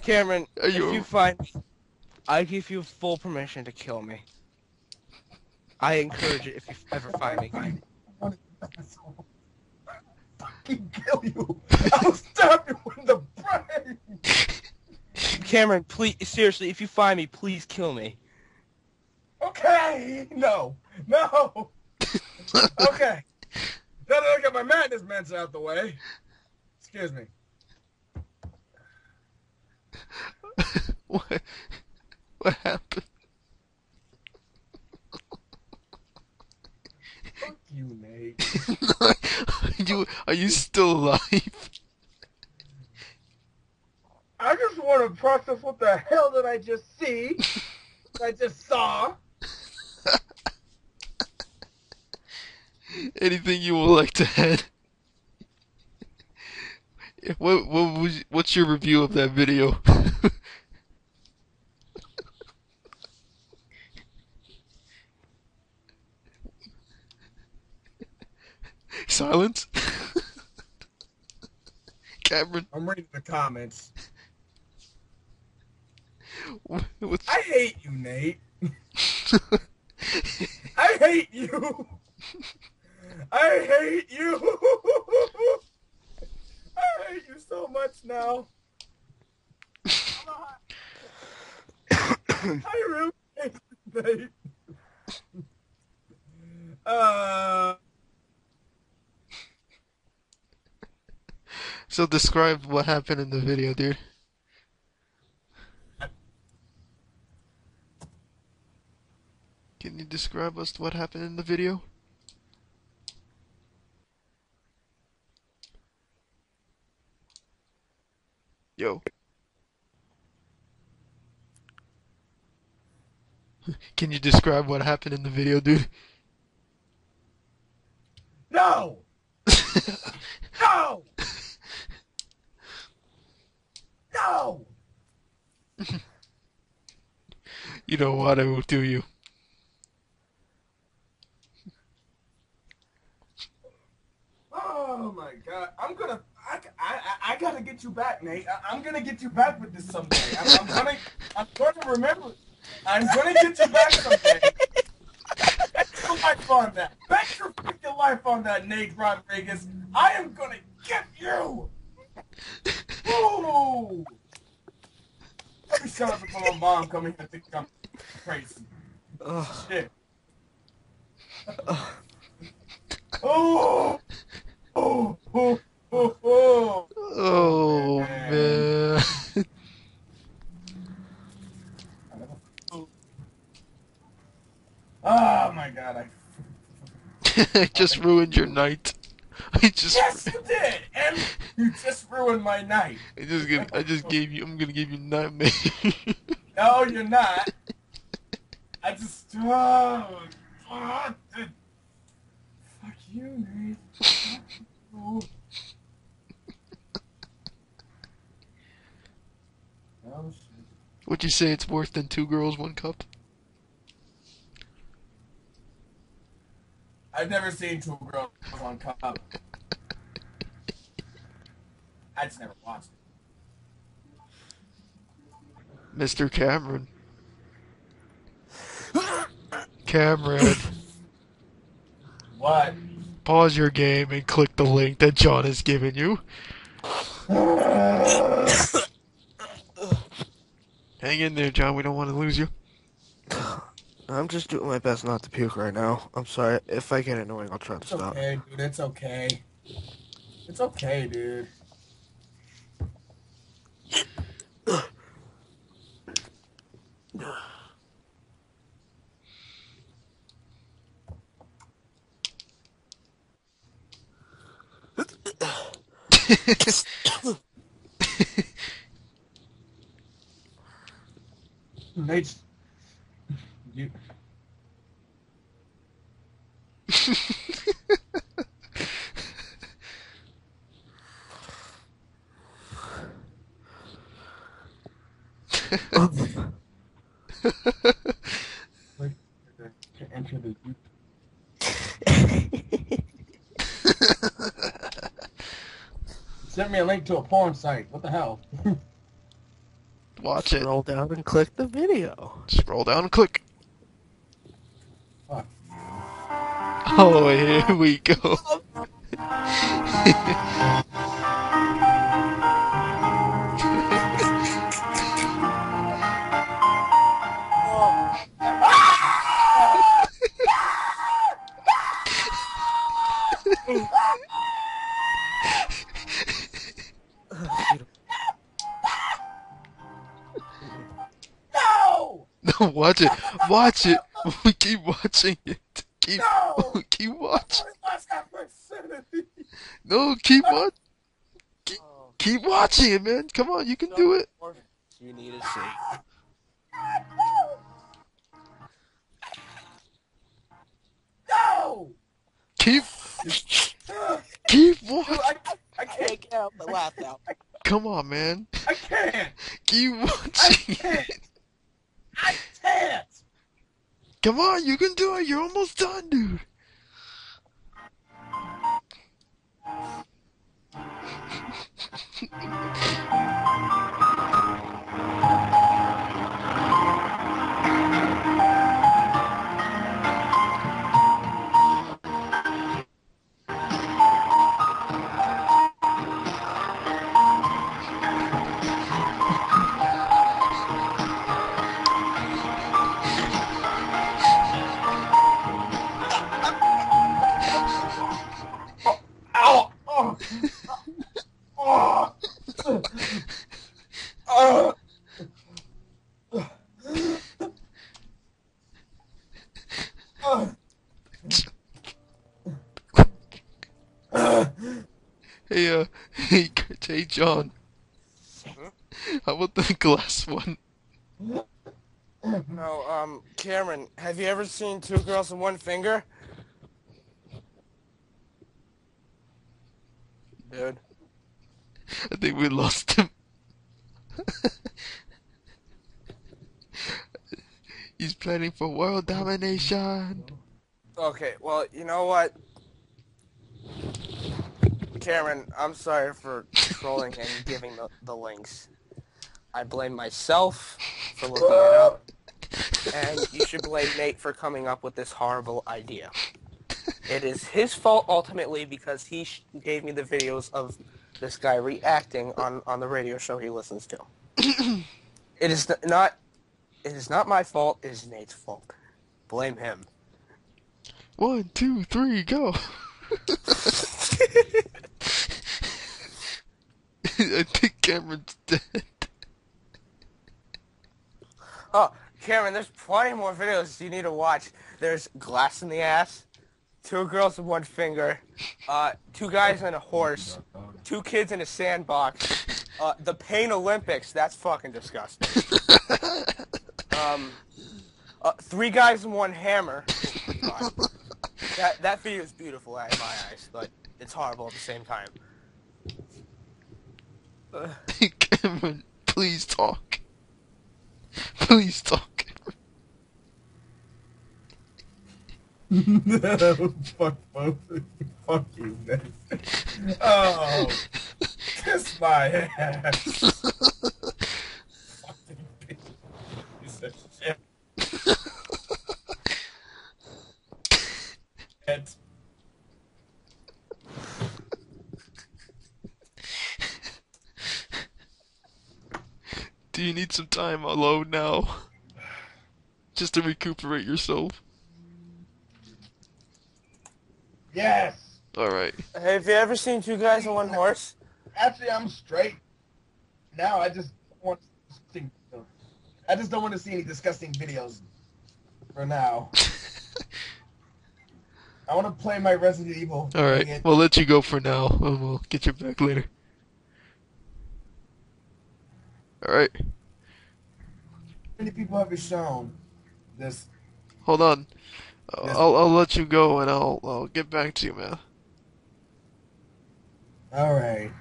Cameron, if you find me, I give you full permission to kill me. I encourage it if you ever find me. Fucking kill you! I'll stab you in the brain! Cameron, please, seriously, if you find me, please kill me. Okay! No! No! Okay. Now that I got my madness meds out the way. Excuse me. What happened? Fuck you, Nate. Are you still alive? I just want to process what the hell did I just see? I just saw. Anything you would like to add? What's your review of that video? Silence? Cameron? I'm reading the comments. What's... I hate you, Nate. I hate you. I hate you. I hate you so much now. I really hate you, Nate. So describe what happened in the video, dude. Can you describe us what happened in the video? Yo. Can you describe what happened in the video, dude? No! No! No! You know what I will do you. Oh my God! I gotta get you back, Nate. I'm gonna get you back with this someday. I'm gonna remember. I'm gonna get you back someday. Bet your life on that. Bet your freaking life on that, Nate Rodriguez. I am gonna get you. Ooh! Every shut up before my mom coming here and think I'm crazy. Shit. Oh! Oh! Oh! Oh! Oh! Oh man. Oh my God! I just ruined your night. Yes, you did, and you just ruined my night. I'm gonna give you nightmare. No, you're not. I just fuck you, Nate. Fuck you. Oh shit. Would you say it's worse than 2 girls, 1 cup? I've never seen 2 girls on cup. I just never watched it. Mr. Cameron. Cameron. What? Pause your game and click the link that John has given you. Hang in there, John. We don't want to lose you. I'm just doing my best not to puke right now. I'm sorry. If I get annoying, I'll try to stop. It's okay, dude. It's okay. It's okay, dude. Nate, you. To enter the Sent me a link to a porn site. What the hell? Watch it. Scroll down and click the video. Scroll down and click. Fuck. Oh, here we go. No! No, watch it. Watch it. Keep watching it. No! Keep watching. I lost that virginity. No, keep watching it, man. Come on, you can do it. You need to see. No! Keep Dude, watching. I can't. Get out the laugh out. Come on, man. I can't. Keep I watching can't. it. I can't. Come on, you can do it. You're almost done, dude. Ow! Oh! Oh! Oh! Hey, John. How about the glass one? No, Cameron, have you ever seen Two Girls and One Finger? Dude. I think we lost him. He's planning for world domination. Okay, well, you know what? Cameron, I'm sorry for trolling and giving the links. I blame myself for looking it up, and you should blame Nate for coming up with this horrible idea. It is his fault ultimately because he gave me the videos of this guy reacting on the radio show he listens to. It is not my fault. It is Nate's fault. Blame him. 1, 2, 3, go. I think Cameron's dead. Oh, Cameron, there's plenty more videos you need to watch. There's Glass in the Ass, Two Girls and One Finger, Two Guys and a Horse, Two Kids in a Sandbox, the Pain Olympics, that's fucking disgusting. Three Guys and One Hammer. Oh, God. That video is beautiful in my eyes, but it's horrible at the same time. Cameron, please talk. Please talk. No, fuck both of you. Fuck you, man. Oh, kiss my ass. Fucking piece of shit. Shit. Do you need some time alone now? Just to recuperate yourself? Yes. Alright. Have you ever seen Two Guys and One Horse? Actually, I'm straight. Now I just want I just don't want to see any disgusting videos for now. I want to play my Resident Evil. Alright, we'll let you go for now, and we'll get you back later. Alright. How many people have you shown this? Hold on. I'll let you go, and I'll get back to you, man. All right.